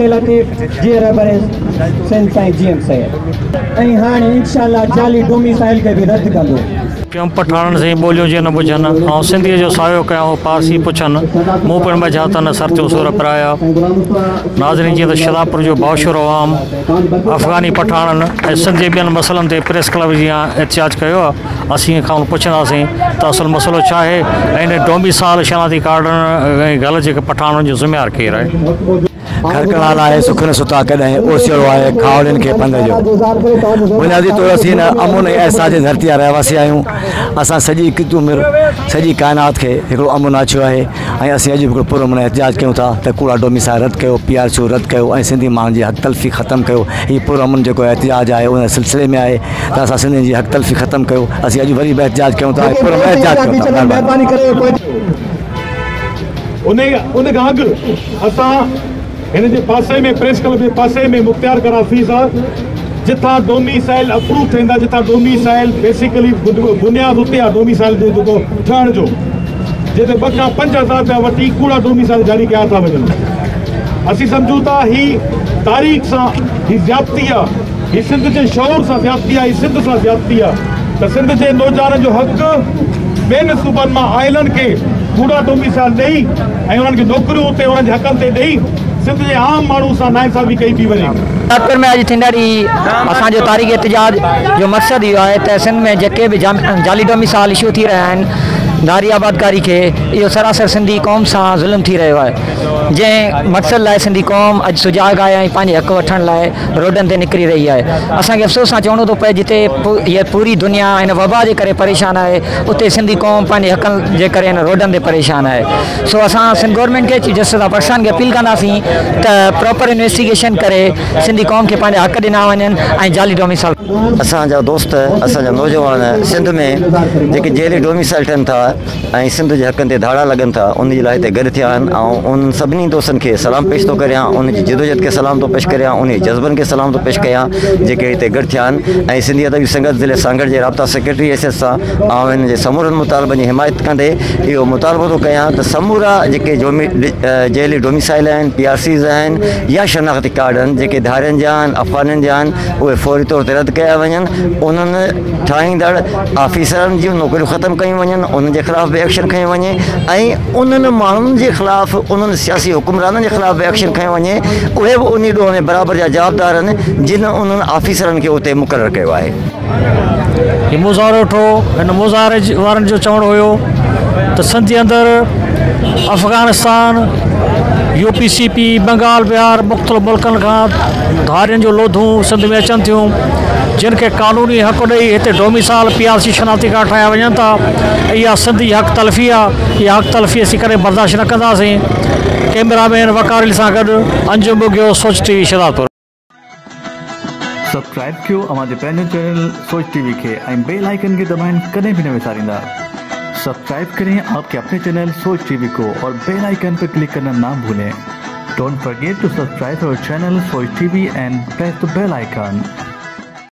MCA Latif जी रहबर सिंध साईं GM Syed ऐं हाणे इंशाअल्लाह जाली डोमिसाइल के भी रद्द कंदो क्यों पठान से बोलियो जे न बुझन और सिंधी जो सायो कयो पारसी पुछन मुंह पर मजा तन सर जो सुर पराया नाज़रीन जी तो शदापुर जो बाशुर आवाम अफ़गानी पठान ऐं सिंधी बियन मसलन ते प्रेस क्लब जी एहतजाज कयो असीं खां पुछंदासीं त असल मसलो छा आहे ऐं इन डोमिसाइल शनाती कार्डन गल जे पठान जो ज़िम्मेवार केरु आहे खरकलाल है सुखन सुता कदें ओसियो है खावलिन के पंध जो बुनियादी तौर असीं अमुन ऐसा जे धरती रहवासी आयूं असां सजी उमिरि सजी कायनात के हिकिड़ो अमुन अचो है ऐं असीं अॼु हिकिड़ो पूरो मन एहतजाज कयूं था त कूड़ा डोमिसाइल रद्द कयो PRCU रद्द कयो ऐं सिंधी माण्हुनि जी हक़ तलफ़ी ख़त्म कयो हीउ पूरो अमुन जेको एहतजाज आहे उन सिलसिले में आहे त असां सिंधियुनि जी हक़ तलफ़ी ख़त्म कयो असीं अॼु वरी बि एहतजाज कयूं था पूरो एहतजाज कयूं था महिरबानी करे उन खां अॻु असां इन जे पासे में प्रेस क्लब जे पासे में मुख्तियार करा फीस जिथा डोमिसाइल अप्रूव थींदा जिथा डोमिसाइल बेसिकली बुनियाद उते आहे डोमिसाइल जो जेको ठहण जो जिते 2 खां 5 हज़ार रुपया वठी कूड़ा डोमिसाइल जारी कया था वञनि असीं सम्झूं था ही तारीख़ सां ही ज़्यादती आहे ही सिंध जे शौर सां ज़्यादती आहे ही सिंध सां ज़्यादती आहे त सिंध जे नौजवाननि जो हक़ ॿियनि सूबनि मां आयलनि खे कूड़ा डोमिसाइल ॾेई ऐं उन्हनि खे नौकरियूं उते उन्हनि जे हक़नि ते ॾेई सिंध जे आम माण्हू सां नाइंसाफ़ी कई थी वञे नागपुर में अॼु थींदड़ी असांजो तारीख़ एहतजाज जो मक़सदु इहो आहे त सिंध में जेके बि जाली डोमिसाइल इशू थी रहिया आहिनि नारी आबादकारी के इहो सरासर सिंधी क़ौम सां ज़ुल्म थी रहियो आहे जंहिं मक़सद लाइ सिंधी क़ौम अॼु सुजाग आहे ऐं पंहिंजे हक़ वठण लाइ रोडनि ते निकिरी रही आहे असांखे अफ़सोस सां चवणो थो पए जिते हीअ पूरी दुनिया हिन वबा जे करे परेशान आहे उते सिंधी क़ौम पंहिंजे हक़नि जे करे हिन रोडनि ते परेशान आहे सो असां सिंध गवर्नमेंट खे चीफ जस्टिस पाकिस्तान खे अपील कंदासीं त प्रॉपर इन्वेस्टिगेशन करे सिंधी क़ौम खे पंहिंजा हक़ ॾिना वञनि ऐं जाली डोमिसाइल असांजा दोस्त असांजा नौजवान सिंध में जेके जेली डोमिसाइल ठहनि था ऐं सिंध जे हक़नि ते धाड़ा लॻनि था उन जे लाइ हिते गॾु थिया आहिनि ऐं उन सभिनी दोस्तनि खे सलाम पेश थो करियां उन जी जिदोजहद खे सलाम थो पेश करियां उन जज़्बनि खे सलाम थो पेश कयां जेके हिते गॾु थिया आहिनि ऐं सिंधी अदबी संगत ज़िले सांगड़ जे राब्ता सेक्रेटरी हैसियत सां ऐं हिन जे समूरनि मुतालबनि जी हिमायत कंदे इहो मुतालबो थो कयां त समूरा जेके जेली डोमिसाइल आहिनि PRCs आहिनि या शनाख़ती कार्ड आहिनि जेके धारियुनि जा आहिनि अफ़गाननि जा आहिनि उहे फौरी तौर ते रद्द कया वञनि उन्हनि ठाहींदड़ ऑफिसरनि जूं नौकरियूं ख़तमु कयूं वञनि उन्हनि जे ख़िलाफ़ एक्शन खयो वञे ऐं उन्हनि माण्हुनि जे ख़िलाफ़ उन्हनि सियासी हुकुमराननि जे ख़िलाफ़ एक्शन खयो वञे उहे बि उन ॾोह में बराबरि जा जवाबदार आहिनि जिन उन्हनि ऑफिसरनि खे उते मुक़ररु कयो आहे हीउ मुज़ाहिरो ठो हिन मुज़ाहिरे वारनि जो चवणु हुयो त सिंध जे अंदरि अफ़गानिस्तान UP CP बंगाल बिहार मुख़्तलिफ़ मुल्कनि खां धारियुनि जो लोधूं सिंध में अचनि थियूं जिन खे कानूनी हक़ ॾेई हिते डोमिसाइल PRC शनाती कार्ड ठाहिया वञनि था इहा सिंधी हक़ तलफ़ी आहे इहा हक़ तलफ़ी असीं कॾहिं बर्दाश्त न कंदासीं कैमरामैन वकारिल सां गॾु अंजुम बुगियो सोच TV शदापुर सब्सक्राइब कयो हमारे पैनल चैनल सोच TV के बेल आइकन के दबाएं कदें भी न विसारिंदा सब्सक्राइब करें आपके अपने चैनल सोच TV को और बेल आइकन पर क्लिक करना ना भूलें Don't forget to subscribe our channel Soch TV and press the bell icon.